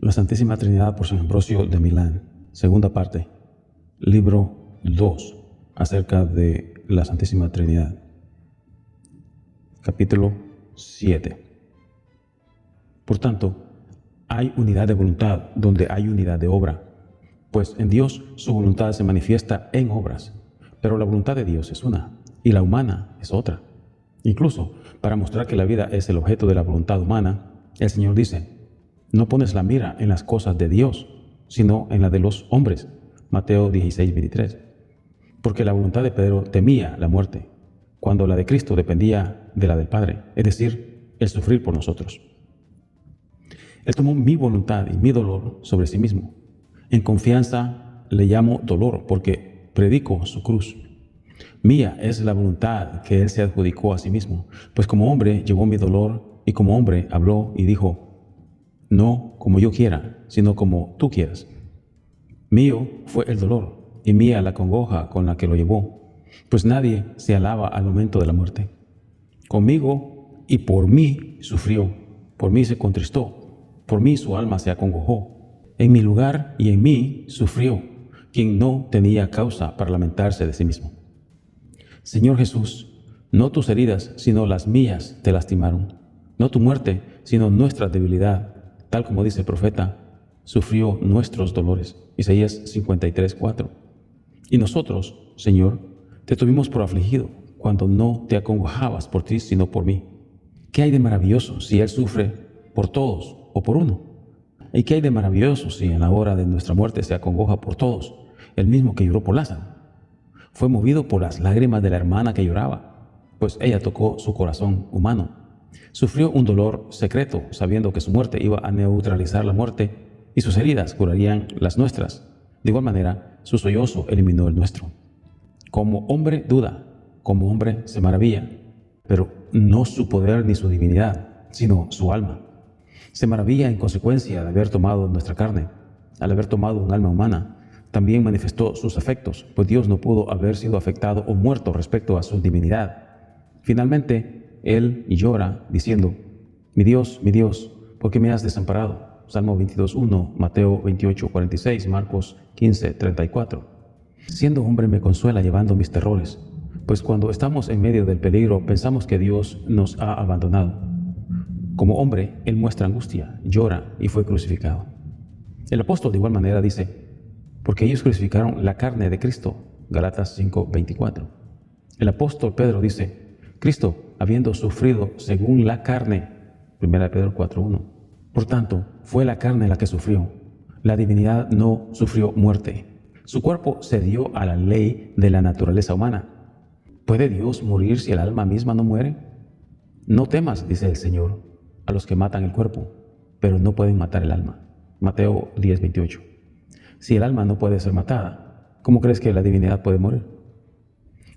La Santísima Trinidad por San Ambrosio de Milán, segunda parte, libro 2, acerca de la Santísima Trinidad, capítulo 7. Por tanto, hay unidad de voluntad donde hay unidad de obra, pues en Dios su voluntad se manifiesta en obras, pero la voluntad de Dios es una y la humana es otra. Incluso, para mostrar que la vida es el objeto de la voluntad humana, el Señor dice: no pones la mira en las cosas de Dios, sino en la de los hombres. Mateo 16:23. Porque la voluntad de Pedro temía la muerte, cuando la de Cristo dependía de la del Padre, es decir, el sufrir por nosotros. Él tomó mi voluntad y mi dolor sobre sí mismo. En confianza le llamo dolor, porque predico su cruz. Mía es la voluntad que Él se adjudicó a sí mismo, pues como hombre llevó mi dolor y como hombre habló y dijo: no como yo quiera, sino como tú quieras. Mío fue el dolor y mía la congoja con la que lo llevó, pues nadie se alaba al momento de la muerte. Conmigo y por mí sufrió, por mí se contristó, por mí su alma se acongojó. En mi lugar y en mí sufrió, quien no tenía causa para lamentarse de sí mismo. Señor Jesús, no tus heridas, sino las mías te lastimaron. No tu muerte, sino nuestra debilidad, tal como dice el profeta, sufrió nuestros dolores. Isaías 53:4. Y nosotros, Señor, te tuvimos por afligido, cuando no te acongojabas por ti, sino por mí. ¿Qué hay de maravilloso si Él sufre por todos o por uno? ¿Y qué hay de maravilloso si en la hora de nuestra muerte se acongoja por todos, el mismo que lloró por Lázaro? Fue movido por las lágrimas de la hermana que lloraba, pues ella tocó su corazón humano. Sufrió un dolor secreto, sabiendo que su muerte iba a neutralizar la muerte y sus heridas curarían las nuestras. De igual manera, su sollozo eliminó el nuestro. Como hombre duda, como hombre se maravilla, pero no su poder ni su divinidad, sino su alma. Se maravilla en consecuencia de haber tomado nuestra carne. Al haber tomado un alma humana, también manifestó sus afectos, pues Dios no pudo haber sido afectado o muerto respecto a su divinidad. Finalmente, Él llora diciendo: mi Dios, ¿por qué me has desamparado? Salmo 22:1, Mateo 28:46, Marcos 15:34. Siendo hombre me consuela llevando mis terrores, pues cuando estamos en medio del peligro pensamos que Dios nos ha abandonado. Como hombre, Él muestra angustia, llora y fue crucificado. El apóstol de igual manera dice: porque ellos crucificaron la carne de Cristo. Galatas 5:24. El apóstol Pedro dice: Cristo, habiendo sufrido según la carne. 1 Pedro 4:1. Por tanto, fue la carne la que sufrió. La divinidad no sufrió muerte. Su cuerpo cedió a la ley de la naturaleza humana. ¿Puede Dios morir si el alma misma no muere? No temas, dice el Señor, a los que matan el cuerpo, pero no pueden matar el alma. Mateo 10:28. Si el alma no puede ser matada, ¿cómo crees que la divinidad puede morir?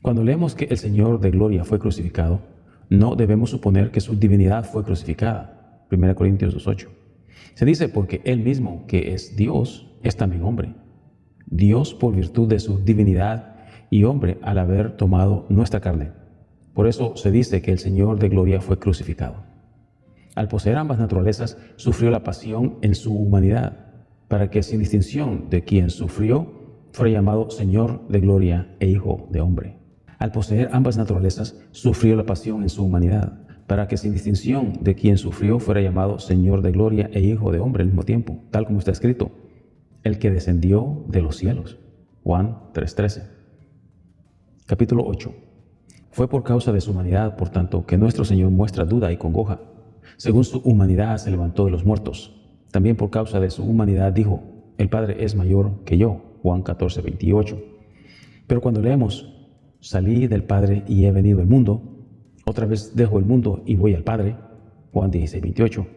Cuando leemos que el Señor de gloria fue crucificado, no debemos suponer que su divinidad fue crucificada. 1 Corintios 2:8. Se dice porque Él mismo, que es Dios, es también hombre. Dios por virtud de su divinidad y hombre al haber tomado nuestra carne. Por eso se dice que el Señor de gloria fue crucificado. Al poseer ambas naturalezas, sufrió la pasión en su humanidad, para que sin distinción de quien sufrió, fuera llamado Señor de gloria e Hijo de hombre. Al poseer ambas naturalezas, sufrió la pasión en su humanidad, para que sin distinción de quien sufrió, fuera llamado Señor de gloria e Hijo de hombre al mismo tiempo, tal como está escrito: el que descendió de los cielos. Juan 3:13. Capítulo 8. Fue por causa de su humanidad, por tanto, que nuestro Señor muestra duda y congoja. Según su humanidad se levantó de los muertos. También por causa de su humanidad dijo: el Padre es mayor que yo. Juan 14:28. Pero cuando leemos: salí del Padre y he venido al mundo, otra vez dejo el mundo y voy al Padre. Juan 16:28.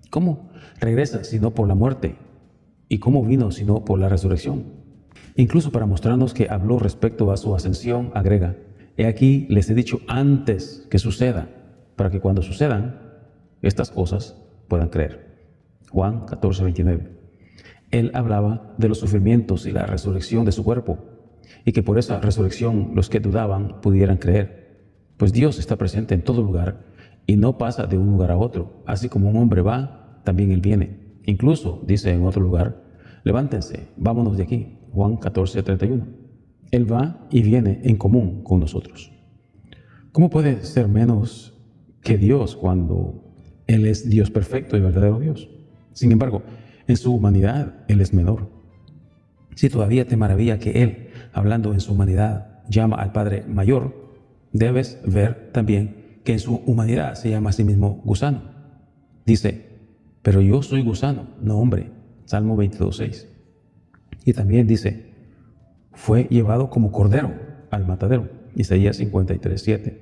¿Cómo regresa sino por la muerte? ¿Y cómo vino sino por la resurrección? Incluso para mostrarnos que habló respecto a su ascensión, agrega: he aquí les he dicho antes que suceda, para que cuando sucedan estas cosas puedan creer. Juan 14:29. Él hablaba de los sufrimientos y la resurrección de su cuerpo, y que por esa resurrección los que dudaban pudieran creer. Pues Dios está presente en todo lugar y no pasa de un lugar a otro. Así como un hombre va, también Él viene. Incluso dice en otro lugar, levántense, vámonos de aquí. Juan 14:31. Él va y viene en común con nosotros. ¿Cómo puede ser menos que Dios cuando Él es Dios perfecto y verdadero Dios? Sin embargo, en su humanidad, Él es menor. Si todavía te maravilla que Él, hablando en su humanidad, llama al Padre mayor, debes ver también que en su humanidad se llama a sí mismo gusano. Dice, pero yo soy gusano, no hombre. Salmo 22:6. Y también dice, fue llevado como cordero al matadero. Isaías 53:7.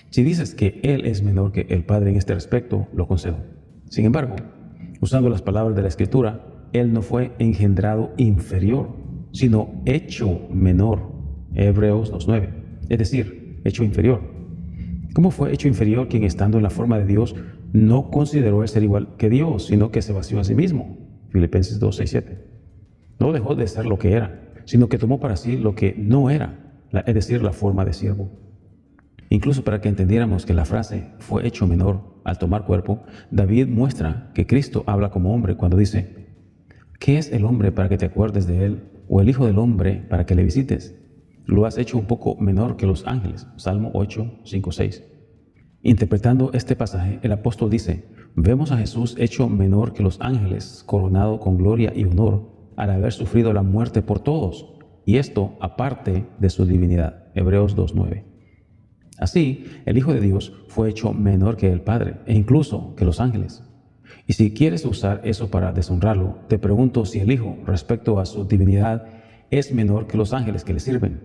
Si dices que Él es menor que el Padre en este respecto, lo concedo. Sin embargo, usando las palabras de la Escritura, Él no fue engendrado inferior, sino hecho menor. Hebreos 2:9. Es decir, hecho inferior. ¿Cómo fue hecho inferior quien estando en la forma de Dios no consideró el ser igual que Dios, sino que se vació a sí mismo? Filipenses 2:6-7. No dejó de ser lo que era, sino que tomó para sí lo que no era, es decir, la forma de siervo. Incluso para que entendiéramos que la frase fue hecho menor al tomar cuerpo, David muestra que Cristo habla como hombre cuando dice, ¿qué es el hombre para que te acuerdes de él? ¿O el hijo del hombre para que le visites? Lo has hecho un poco menor que los ángeles. Salmo 8:5-6. Interpretando este pasaje, el apóstol dice, vemos a Jesús hecho menor que los ángeles, coronado con gloria y honor, al haber sufrido la muerte por todos, y esto aparte de su divinidad. Hebreos 2:9. Así, el Hijo de Dios fue hecho menor que el Padre, e incluso que los ángeles. Y si quieres usar eso para deshonrarlo, te pregunto si el Hijo, respecto a su divinidad, es menor que los ángeles que le sirven.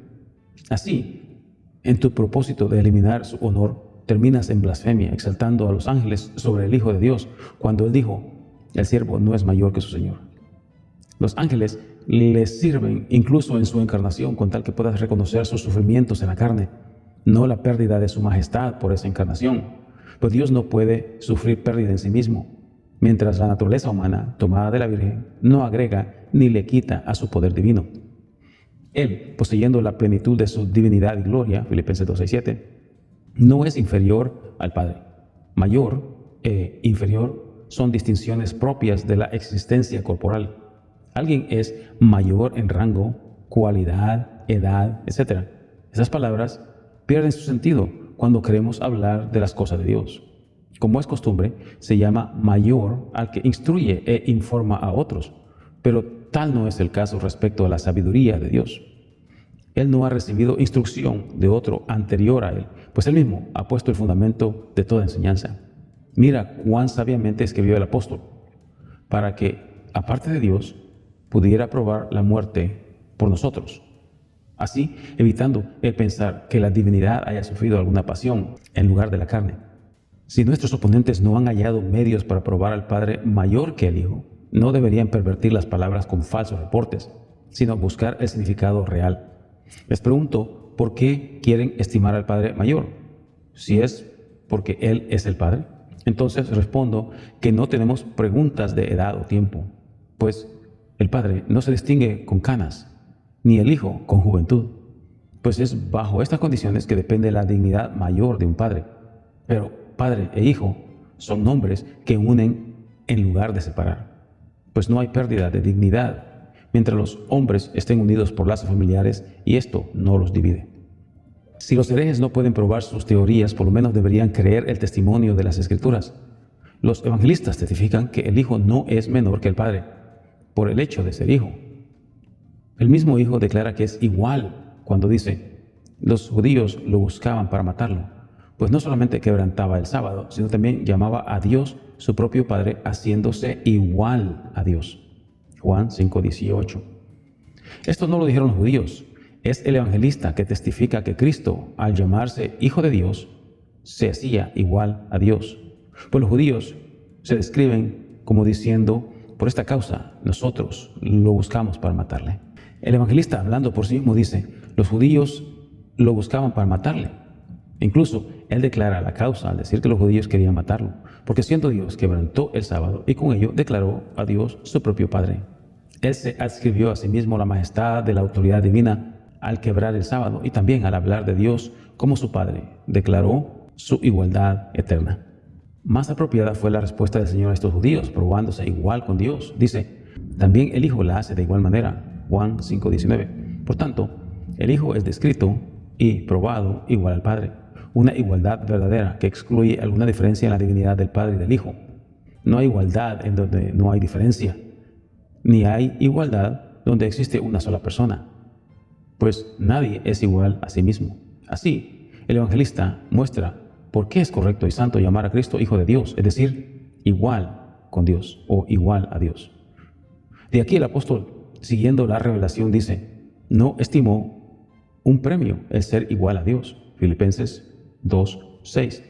Así, en tu propósito de eliminar su honor, terminas en blasfemia, exaltando a los ángeles sobre el Hijo de Dios, cuando Él dijo, el siervo no es mayor que su Señor. Los ángeles les sirven incluso en su encarnación, con tal que puedas reconocer sus sufrimientos en la carne, no la pérdida de su majestad por esa encarnación, pues Dios no puede sufrir pérdida en sí mismo, mientras la naturaleza humana, tomada de la Virgen, no agrega ni le quita a su poder divino. Él, poseyendo la plenitud de su divinidad y gloria, Filipenses 2:6-7, no es inferior al Padre. Mayor e inferior son distinciones propias de la existencia corporal. Alguien es mayor en rango, cualidad, edad, etc. Esas palabras pierden su sentido cuando queremos hablar de las cosas de Dios. Como es costumbre, se llama mayor al que instruye e informa a otros, pero tal no es el caso respecto a la sabiduría de Dios. Él no ha recibido instrucción de otro anterior a Él, pues Él mismo ha puesto el fundamento de toda enseñanza. Mira cuán sabiamente escribió el apóstol, para que, aparte de Dios, pudiera probar la muerte por nosotros. Así, evitando el pensar que la divinidad haya sufrido alguna pasión en lugar de la carne. Si nuestros oponentes no han hallado medios para probar al Padre mayor que el Hijo, no deberían pervertir las palabras con falsos reportes, sino buscar el significado real. Les pregunto, ¿por qué quieren estimar al Padre mayor? Si es porque Él es el Padre, entonces respondo que no tenemos preguntas de edad o tiempo, pues el Padre no se distingue con canas, ni el Hijo con juventud, pues es bajo estas condiciones que depende la dignidad mayor de un Padre. Pero Padre e Hijo son nombres que unen en lugar de separar, pues no hay pérdida de dignidad mientras los hombres estén unidos por lazos familiares y esto no los divide. Si los herejes no pueden probar sus teorías, por lo menos deberían creer el testimonio de las Escrituras. Los evangelistas testifican que el Hijo no es menor que el Padre, por el hecho de ser Hijo. El mismo Hijo declara que es igual cuando dice, los judíos lo buscaban para matarlo, pues no solamente quebrantaba el sábado, sino también llamaba a Dios su propio Padre, haciéndose igual a Dios. Juan 5:18. Esto no lo dijeron los judíos, es el evangelista que testifica que Cristo, al llamarse Hijo de Dios, se hacía igual a Dios. Pues los judíos se describen como diciendo, por esta causa nosotros lo buscamos para matarle. El evangelista, hablando por sí mismo, dice, los judíos lo buscaban para matarle. Incluso él declara la causa al decir que los judíos querían matarlo, porque siendo Dios quebrantó el sábado y con ello declaró a Dios su propio Padre. Él se adscribió a sí mismo la majestad de la autoridad divina al quebrar el sábado y también al hablar de Dios como su Padre, declaró su igualdad eterna. Más apropiada fue la respuesta del Señor a estos judíos, probándose igual con Dios. Dice, también el Hijo la hace de igual manera. Juan 5:19. Por tanto, el Hijo es descrito y probado igual al Padre. Una igualdad verdadera que excluye alguna diferencia en la divinidad del Padre y del Hijo. No hay igualdad en donde no hay diferencia, ni hay igualdad donde existe una sola persona, pues nadie es igual a sí mismo. Así, el evangelista muestra por qué es correcto y santo llamar a Cristo Hijo de Dios, es decir, igual con Dios o igual a Dios. De aquí el apóstol, siguiendo la revelación, dice, no estimó un premio el ser igual a Dios. Filipenses 2:6.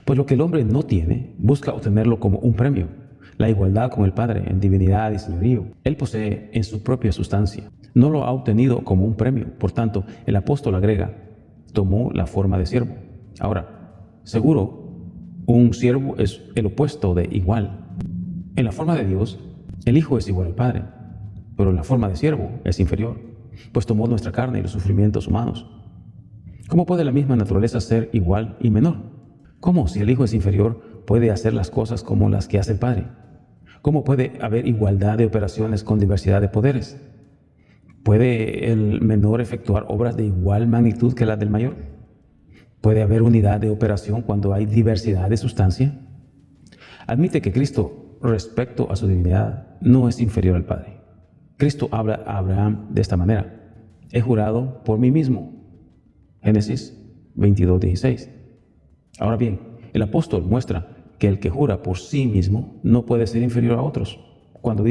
Pues lo que el hombre no tiene, busca obtenerlo como un premio, la igualdad con el Padre en divinidad y señorío. Él posee en su propia sustancia. No lo ha obtenido como un premio. Por tanto, el apóstol agrega, tomó la forma de siervo. Ahora, seguro, un siervo es el opuesto de igual. En la forma de Dios, el Hijo es igual al Padre, pero en la forma de siervo es inferior, pues tomó nuestra carne y los sufrimientos humanos. ¿Cómo puede la misma naturaleza ser igual y menor? ¿Cómo, si el Hijo es inferior, puede hacer las cosas como las que hace el Padre? ¿Cómo puede haber igualdad de operaciones con diversidad de poderes? ¿Puede el menor efectuar obras de igual magnitud que las del mayor? ¿Puede haber unidad de operación cuando hay diversidad de sustancia? Admite que Cristo, respecto a su divinidad, no es inferior al Padre. Cristo habla a Abraham de esta manera: he jurado por mí mismo. Génesis 22:16. Ahora bien, el apóstol muestra que el que jura por sí mismo no puede ser inferior a otros. Cuando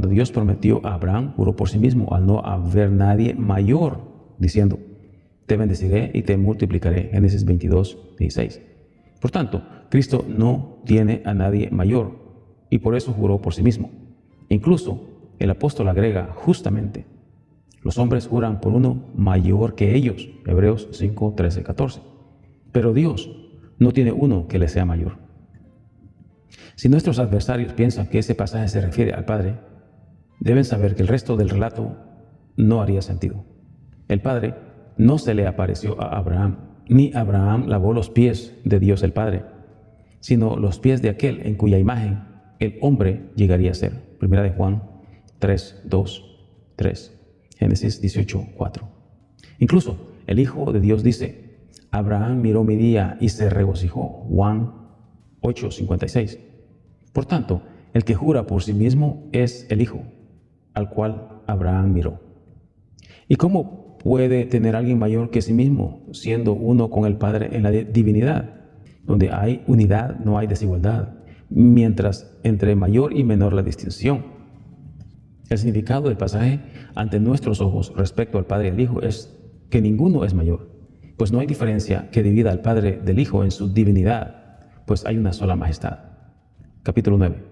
Dios prometió a Abraham, juró por sí mismo al no haber nadie mayor, diciendo, te bendeciré y te multiplicaré. Génesis 22:16. Por tanto, Cristo no tiene a nadie mayor y por eso juró por sí mismo. Incluso el apóstol agrega justamente, los hombres juran por uno mayor que ellos. Hebreos 5:13-14. Pero Dios no tiene uno que le sea mayor. Si nuestros adversarios piensan que ese pasaje se refiere al Padre, deben saber que el resto del relato no haría sentido. El Padre no se le apareció a Abraham, ni Abraham lavó los pies de Dios el Padre, sino los pies de aquel en cuya imagen el hombre llegaría a ser. Primera de Juan 3:2-3. Génesis 18:4. Incluso el Hijo de Dios dice, Abraham miró mi día y se regocijó. Juan 8:56. Por tanto, el que jura por sí mismo es el Hijo, al cual Abraham miró. ¿Y cómo puede tener alguien mayor que sí mismo, siendo uno con el Padre en la divinidad? Donde hay unidad, no hay desigualdad, mientras entre mayor y menor la distinción. El significado del pasaje ante nuestros ojos respecto al Padre y al Hijo es que ninguno es mayor, pues no hay diferencia que divida al Padre del Hijo en su divinidad, pues hay una sola majestad. Capítulo 9.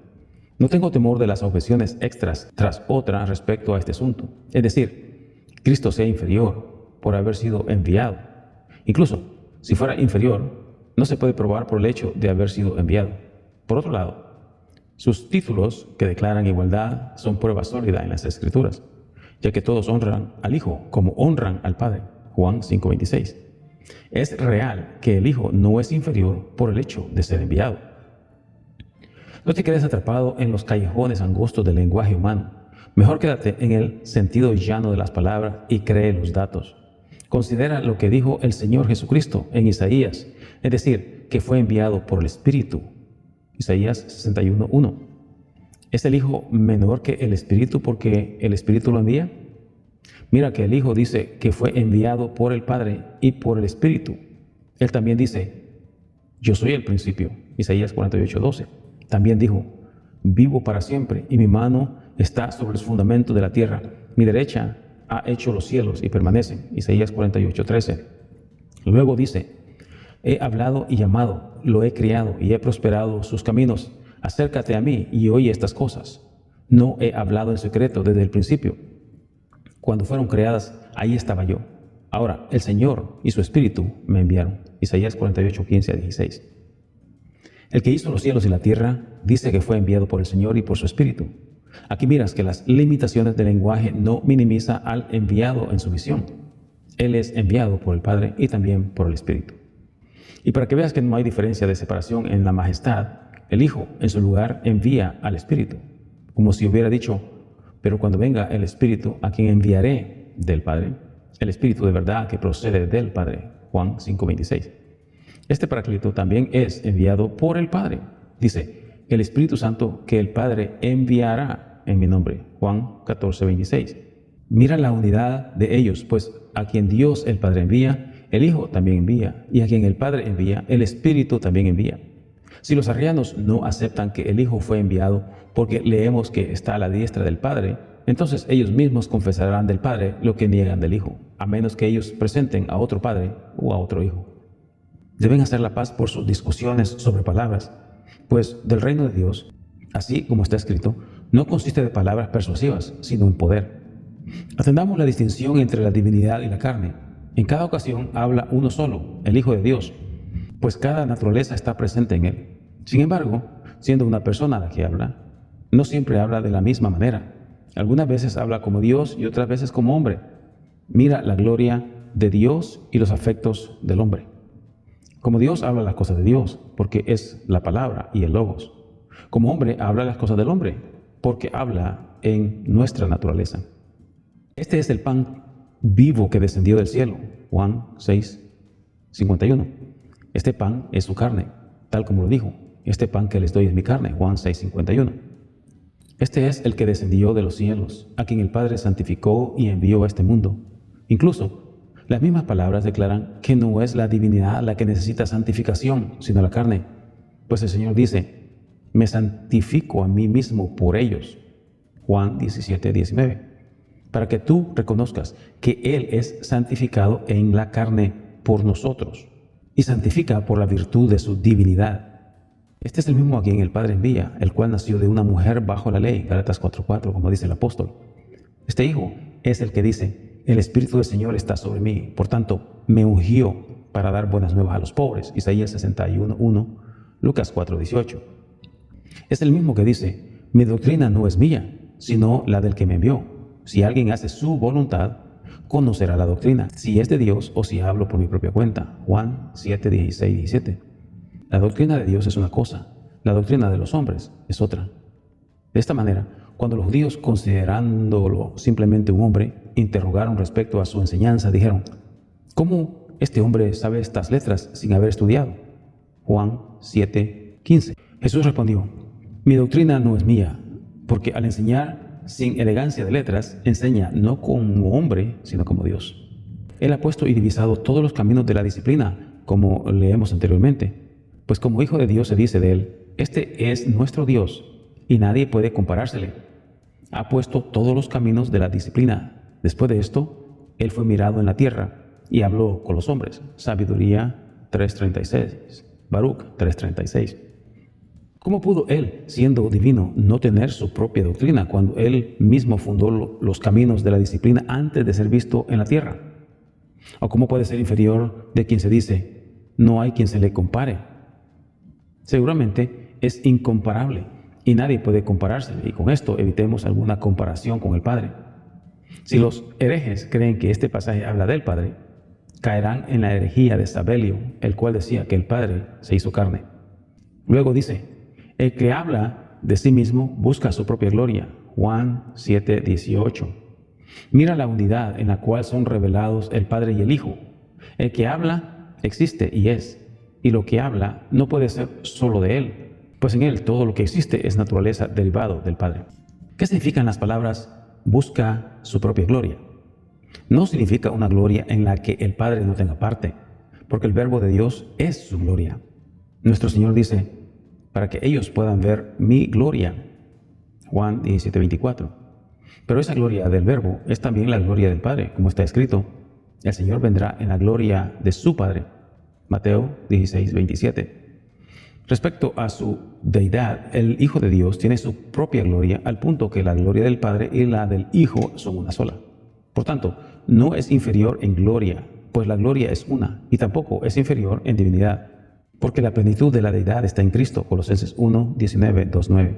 No tengo temor de las objeciones extras tras otra respecto a este asunto, es decir, Cristo sea inferior por haber sido enviado. Incluso, si fuera inferior, no se puede probar por el hecho de haber sido enviado. Por otro lado, sus títulos que declaran igualdad son prueba sólida en las Escrituras, ya que todos honran al Hijo como honran al Padre. Juan 5:26. Es real que el Hijo no es inferior por el hecho de ser enviado. No te quedes atrapado en los callejones angostos del lenguaje humano. Mejor quédate en el sentido llano de las palabras y cree los datos. Considera lo que dijo el Señor Jesucristo en Isaías, es decir, que fue enviado por el Espíritu. Isaías 61:1. ¿Es el Hijo menor que el Espíritu porque el Espíritu lo envía? Mira que el Hijo dice que fue enviado por el Padre y por el Espíritu. Él también dice, yo soy el principio. Isaías 48:12. También dijo, vivo para siempre y mi mano está sobre los fundamentos de la tierra. Mi derecha ha hecho los cielos y permanecen. Isaías 48:13. Luego dice, he hablado y llamado, lo he criado y he prosperado sus caminos. Acércate a mí y oye estas cosas. No he hablado en secreto desde el principio. Cuando fueron creadas, ahí estaba yo. Ahora, el Señor y su Espíritu me enviaron. Isaías 48:15-16. El que hizo los cielos y la tierra dice que fue enviado por el Señor y por su Espíritu. Aquí miras que las limitaciones del lenguaje no minimiza al enviado en su visión. Él es enviado por el Padre y también por el Espíritu. Y para que veas que no hay diferencia de separación en la majestad, el Hijo en su lugar envía al Espíritu, como si hubiera dicho: pero cuando venga el Espíritu, a quien enviaré del Padre, el Espíritu de verdad que procede del Padre. Juan 5:26. Este Paráclito también es enviado por el Padre. Dice: el Espíritu Santo que el Padre enviará en mi nombre. Juan 14:26. Mira la unidad de ellos, pues a quien Dios el Padre envía, el Hijo también envía, y a quien el Padre envía, el Espíritu también envía. Si los arrianos no aceptan que el Hijo fue enviado porque leemos que está a la diestra del Padre, entonces ellos mismos confesarán del Padre lo que niegan del Hijo, a menos que ellos presenten a otro Padre o a otro Hijo. Deben hacer la paz por sus discusiones sobre palabras, pues del reino de Dios, así como está escrito, no consiste de palabras persuasivas, sino en poder. Atendamos la distinción entre la divinidad y la carne. En cada ocasión habla uno solo, el Hijo de Dios, pues cada naturaleza está presente en él. Sin embargo, siendo una persona la que habla, no siempre habla de la misma manera. Algunas veces habla como Dios y otras veces como hombre. Mira la gloria de Dios y los afectos del hombre. Como Dios habla las cosas de Dios, porque es la palabra y el logos. Como hombre habla las cosas del hombre, porque habla en nuestra naturaleza. Este es el pan vivo que descendió del cielo. Juan 6:51. Este pan es su carne, tal como lo dijo. Este pan que les doy es mi carne. Juan 6:51. Este es el que descendió de los cielos, a quien el Padre santificó y envió a este mundo. Incluso, las mismas palabras declaran que no es la divinidad la que necesita santificación, sino la carne. Pues el Señor dice: me santifico a mí mismo por ellos. Juan 17:19. Para que tú reconozcas que Él es santificado en la carne por nosotros y santifica por la virtud de su divinidad. Este es el mismo a quien el Padre envía, el cual nació de una mujer bajo la ley, Gálatas 4:4, como dice el apóstol. Este Hijo es el que dice: el Espíritu del Señor está sobre mí, por tanto, me ungió para dar buenas nuevas a los pobres, Isaías 61:1, Lucas 4:18. Es el mismo que dice: mi doctrina no es mía, sino la del que me envió. Si alguien hace su voluntad, conocerá la doctrina, si es de Dios o si hablo por mi propia cuenta. Juan 7:16-17. La doctrina de Dios es una cosa, la doctrina de los hombres es otra. De esta manera, cuando los judíos, considerándolo simplemente un hombre, interrogaron respecto a su enseñanza, dijeron: ¿cómo este hombre sabe estas letras sin haber estudiado? Juan 7:15. Jesús respondió: mi doctrina no es mía, porque al enseñar sin elegancia de letras, enseña no como hombre, sino como Dios. Él ha puesto y divisado todos los caminos de la disciplina, como leemos anteriormente. Pues como Hijo de Dios se dice de él: este es nuestro Dios, y nadie puede comparársele. Ha puesto todos los caminos de la disciplina. Después de esto, él fue mirado en la tierra y habló con los hombres. Sabiduría 3:36, Baruch 3:36. ¿Cómo pudo él, siendo divino, no tener su propia doctrina cuando él mismo fundó los caminos de la disciplina antes de ser visto en la tierra? ¿O cómo puede ser inferior de quien se dice: no hay quien se le compare? Seguramente es incomparable y nadie puede compararse, y con esto evitemos alguna comparación con el Padre. Si los herejes creen que este pasaje habla del Padre, caerán en la herejía de Sabelio, el cual decía que el Padre se hizo carne. Luego dice: el que habla de sí mismo busca su propia gloria. Juan 7:18. Mira la unidad en la cual son revelados el Padre y el Hijo. El que habla existe y es, y lo que habla no puede ser solo de él, pues en él todo lo que existe es naturaleza derivado del Padre. ¿Qué significan las palabras busca su propia gloria? No significa una gloria en la que el Padre no tenga parte, porque el Verbo de Dios es su gloria. Nuestro Señor dice: para que ellos puedan ver mi gloria. Juan 17:24. Pero esa gloria del Verbo es también la gloria del Padre, como está escrito: el Señor vendrá en la gloria de su Padre. Mateo 16:27. Respecto a su deidad, el Hijo de Dios tiene su propia gloria, al punto que la gloria del Padre y la del Hijo son una sola. Por tanto, no es inferior en gloria, pues la gloria es una, y tampoco es inferior en divinidad, porque la plenitud de la deidad está en Cristo. Colosenses 1:19-2:9.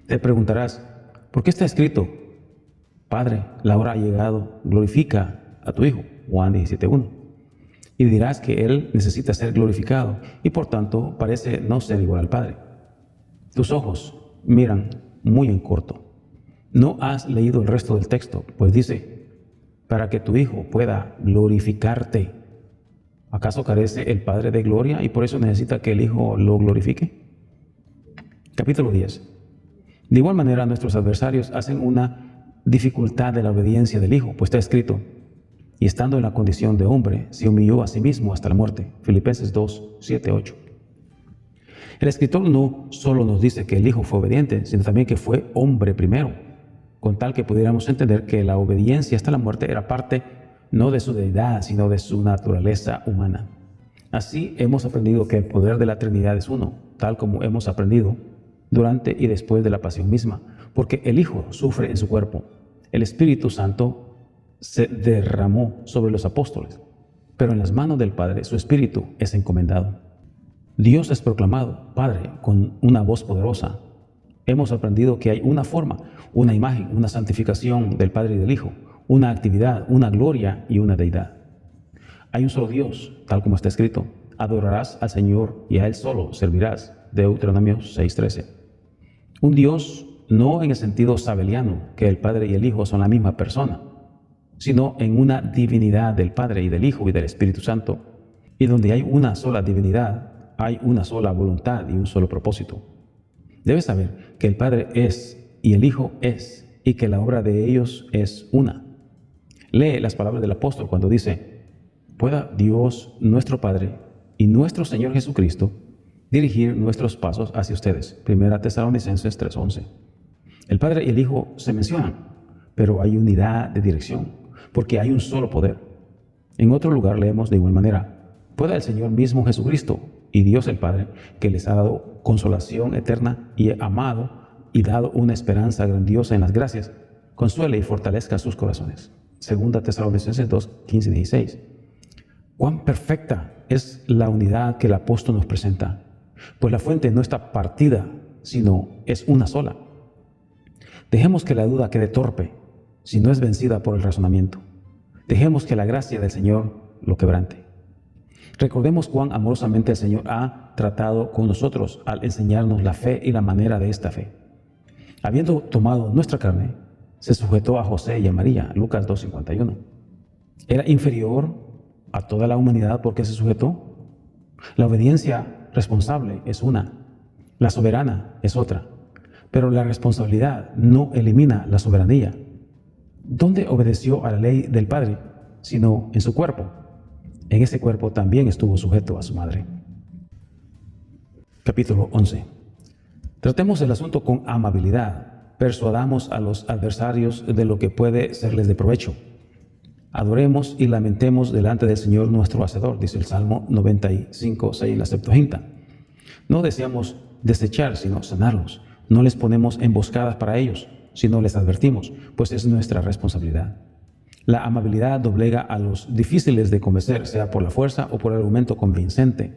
Te preguntarás: ¿por qué está escrito: Padre, la hora ha llegado, glorifica a tu Hijo? Juan 17:1. y dirás que Él necesita ser glorificado y por tanto parece no ser igual al Padre. Tus ojos miran muy en corto. No has leído el resto del texto, pues dice, para que tu Hijo pueda glorificarte. ¿Acaso carece el Padre de gloria y por eso necesita que el Hijo lo glorifique? Capítulo 10. De igual manera, nuestros adversarios hacen una dificultad de la obediencia del Hijo, pues está escrito, y estando en la condición de hombre, se humilló a sí mismo hasta la muerte. Filipenses 2, 7, 8. El escritor no solo nos dice que el Hijo fue obediente, sino también que fue hombre primero, con tal que pudiéramos entender que la obediencia hasta la muerte era parte no de su deidad, sino de su naturaleza humana. Así hemos aprendido que el poder de la Trinidad es uno, tal como hemos aprendido durante y después de la pasión misma, porque el Hijo sufre en su cuerpo. El Espíritu Santo se derramó sobre los apóstoles, pero en las manos del Padre su Espíritu es encomendado. Dios es proclamado Padre con una voz poderosa. Hemos aprendido que hay una forma, una imagen, una santificación del Padre y del Hijo, una actividad, una gloria y una deidad. Hay un solo Dios, tal como está escrito, adorarás al Señor y a Él solo servirás. Deuteronomio 6:13. Un Dios no en el sentido sabeliano, que el Padre y el Hijo son la misma persona, sino en una divinidad del Padre y del Hijo y del Espíritu Santo, y donde hay una sola divinidad, hay una sola voluntad y un solo propósito. Debes saber que el Padre es y el Hijo es, y que la obra de ellos es una. Lee las palabras del apóstol cuando dice, pueda Dios nuestro Padre y nuestro Señor Jesucristo dirigir nuestros pasos hacia ustedes. Primera Tesalonicenses 3:11. El Padre y el Hijo se mencionan, pero hay unidad de dirección, porque hay un solo poder. En otro lugar leemos de igual manera, pueda el Señor mismo Jesucristo y Dios el Padre, que les ha dado consolación eterna y amado y dado una esperanza grandiosa en las gracias, consuele y fortalezca sus corazones. Segunda Tesalonicenses 2:15 y 16. Cuán perfecta es la unidad que el apóstol nos presenta, pues la fuente no está partida, sino es una sola. Dejemos que la duda quede torpe, si no es vencida por el razonamiento. Dejemos que la gracia del Señor lo quebrante. Recordemos cuán amorosamente el Señor ha tratado con nosotros al enseñarnos la fe y la manera de esta fe. Habiendo tomado nuestra carne, se sujetó a José y a María, Lucas 2:51. ¿Era inferior a toda la humanidad porque se sujetó? La obediencia responsable es una, la soberana es otra, pero la responsabilidad no elimina la soberanía. ¿Dónde obedeció a la ley del Padre, sino en su cuerpo? En ese cuerpo también estuvo sujeto a su madre. Capítulo 11. Tratemos el asunto con amabilidad. Persuadamos a los adversarios de lo que puede serles de provecho. Adoremos y lamentemos delante del Señor nuestro Hacedor, dice el Salmo 95:6, la Septuaginta. No deseamos desechar, sino sanarlos. No les ponemos emboscadas para ellos, sino les advertimos, pues es nuestra responsabilidad. La amabilidad doblega a los difíciles de convencer, sea por la fuerza o por el argumento convincente.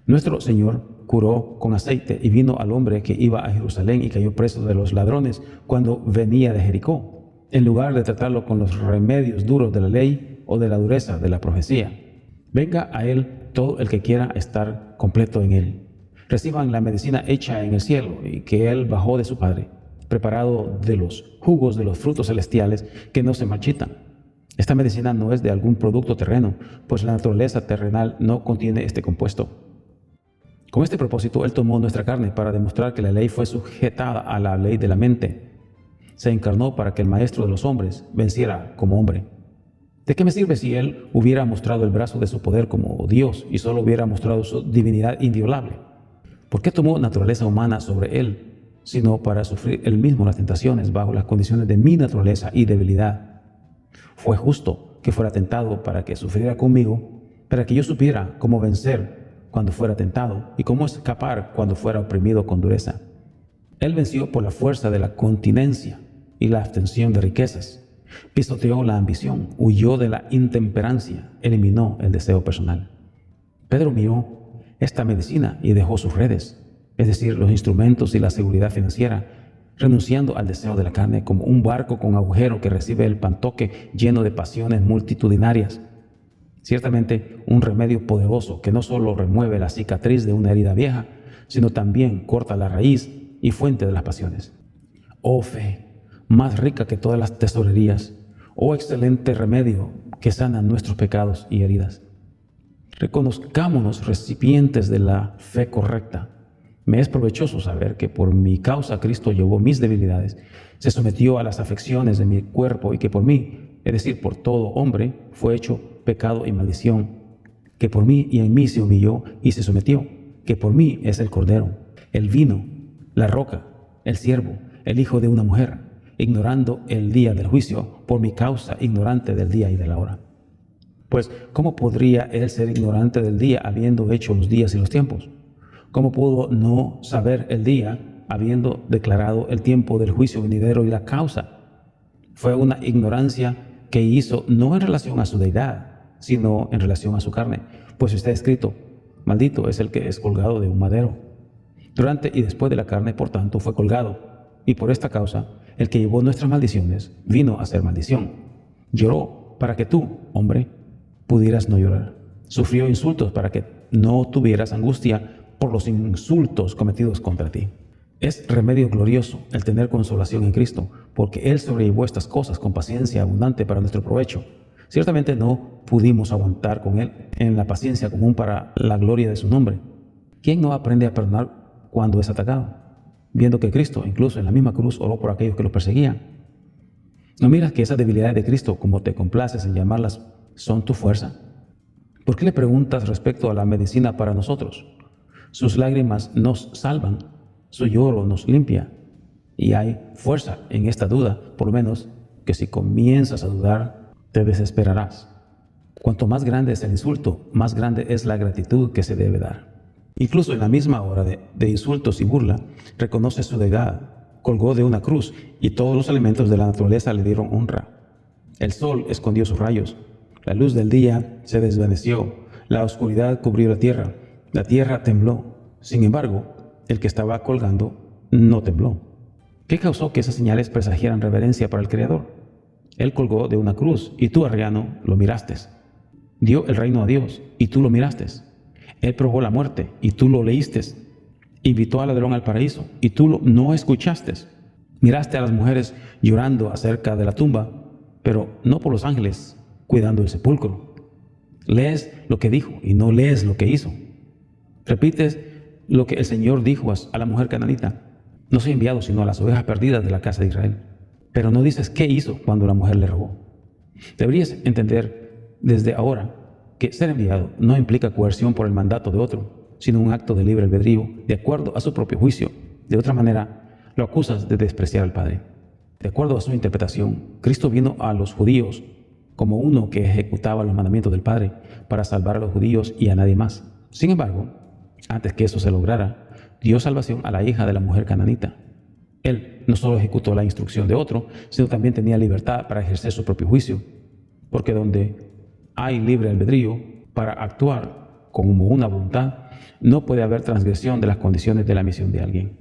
Nuestro Señor curó con aceite y vino al hombre que iba a Jerusalén y cayó preso de los ladrones cuando venía de Jericó, en lugar de tratarlo con los remedios duros de la ley o de la dureza de la profecía. Venga a Él todo el que quiera estar completo en Él. Reciban la medicina hecha en el cielo y que Él bajó de su Padre, preparado de los jugos de los frutos celestiales que no se marchitan. Esta medicina no es de algún producto terreno, pues la naturaleza terrenal no contiene este compuesto. Con este propósito, Él tomó nuestra carne para demostrar que la ley fue sujetada a la ley de la mente. Se encarnó para que el Maestro de los hombres venciera como hombre. ¿De qué me sirve si Él hubiera mostrado el brazo de su poder como Dios y solo hubiera mostrado su divinidad inviolable? ¿Por qué tomó naturaleza humana sobre Él, sino para sufrir Él mismo las tentaciones bajo las condiciones de mi naturaleza y debilidad? Fue justo que fuera tentado para que sufriera conmigo, para que yo supiera cómo vencer cuando fuera tentado y cómo escapar cuando fuera oprimido con dureza. Él venció por la fuerza de la continencia y la abstención de riquezas. Pisoteó la ambición, huyó de la intemperancia, eliminó el deseo personal. Pedro miró esta medicina y dejó sus redes, es decir, los instrumentos y la seguridad financiera, renunciando al deseo de la carne como un barco con agujero que recibe el pantoque lleno de pasiones multitudinarias. Ciertamente un remedio poderoso que no solo remueve la cicatriz de una herida vieja, sino también corta la raíz y fuente de las pasiones. Oh fe, más rica que todas las tesorerías, oh excelente remedio que sana nuestros pecados y heridas. Reconozcámonos recipientes de la fe correcta. Me es provechoso saber que por mi causa Cristo llevó mis debilidades, se sometió a las aflicciones de mi cuerpo y que por mí, es decir, por todo hombre, fue hecho pecado y maldición, que por mí y en mí se humilló y se sometió, que por mí es el Cordero, el vino, la roca, el siervo, el hijo de una mujer, ignorando el día del juicio, por mi causa ignorante del día y de la hora. Pues, ¿cómo podría él ser ignorante del día habiendo hecho los días y los tiempos? ¿Cómo pudo no saber el día habiendo declarado el tiempo del juicio venidero y la causa? Fue una ignorancia que hizo no en relación a su deidad, sino en relación a su carne, pues está escrito: maldito es el que es colgado de un madero. Durante y después de la carne, por tanto, fue colgado, y por esta causa, el que llevó nuestras maldiciones vino a ser maldición. Lloró para que tú, hombre, pudieras no llorar. Sufrió insultos para que no tuvieras angustia por los insultos cometidos contra ti. Es remedio glorioso el tener consolación en Cristo, porque Él sobrellevó estas cosas con paciencia abundante para nuestro provecho. Ciertamente no pudimos aguantar con Él en la paciencia común para la gloria de su nombre. ¿Quién no aprende a perdonar cuando es atacado? Viendo que Cristo, incluso en la misma cruz, oró por aquellos que lo perseguían. ¿No miras que esas debilidades de Cristo, como te complaces en llamarlas, son tu fuerza? ¿Por qué le preguntas respecto a la medicina para nosotros? Sus lágrimas nos salvan, su lloro nos limpia. Y hay fuerza en esta duda, por lo menos que si comienzas a dudar, te desesperarás. Cuanto más grande es el insulto, más grande es la gratitud que se debe dar. Incluso en la misma hora de insultos y burla, reconoce su deidad, colgó de una cruz y todos los elementos de la naturaleza le dieron honra. El sol escondió sus rayos, la luz del día se desvaneció, la oscuridad cubrió la tierra tembló. Sin embargo, el que estaba colgando no tembló. ¿Qué causó que esas señales presagiaran reverencia para el Creador? Él colgó de una cruz y tú, arriano, lo miraste. Dio el reino a Dios y tú lo miraste. Él probó la muerte y tú lo leíste. Invitó al ladrón al paraíso y tú no escuchaste. Miraste a las mujeres llorando acerca de la tumba, pero no por los ángeles cuidando el sepulcro. Lees lo que dijo y no lees lo que hizo. Repites lo que el Señor dijo a la mujer cananita: no soy enviado sino a las ovejas perdidas de la casa de Israel. Pero no dices qué hizo cuando la mujer le rogó. Deberías entender desde ahora que ser enviado no implica coerción por el mandato de otro, sino un acto de libre albedrío de acuerdo a su propio juicio. De otra manera, lo acusas de despreciar al Padre. De acuerdo a su interpretación, Cristo vino a los judíos como uno que ejecutaba los mandamientos del Padre para salvar a los judíos y a nadie más. Sin embargo, antes que eso se lograra, dio salvación a la hija de la mujer cananita. Él no solo ejecutó la instrucción de otro, sino también tenía libertad para ejercer su propio juicio, porque donde hay libre albedrío para actuar como una voluntad, no puede haber transgresión de las condiciones de la misión de alguien.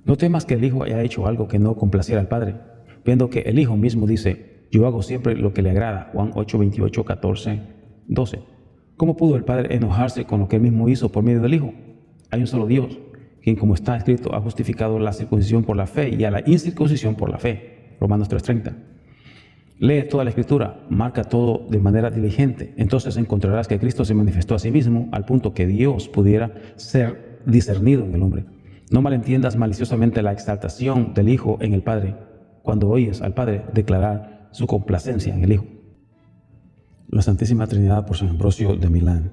No temas que el Hijo haya hecho algo que no complaciera al Padre, viendo que el Hijo mismo dice: yo hago siempre lo que le agrada. Juan 8, 28, 14, 12. ¿Cómo pudo el Padre enojarse con lo que él mismo hizo por medio del Hijo? Hay un solo Dios, quien, como está escrito, ha justificado la circuncisión por la fe y a la incircuncisión por la fe. Romanos 3:30. Lee toda la Escritura, marca todo de manera diligente. Entonces encontrarás que Cristo se manifestó a sí mismo al punto que Dios pudiera ser discernido en el hombre. No malentiendas maliciosamente la exaltación del Hijo en el Padre cuando oyes al Padre declarar su complacencia en el Hijo. La Santísima Trinidad por San Ambrosio de Milán.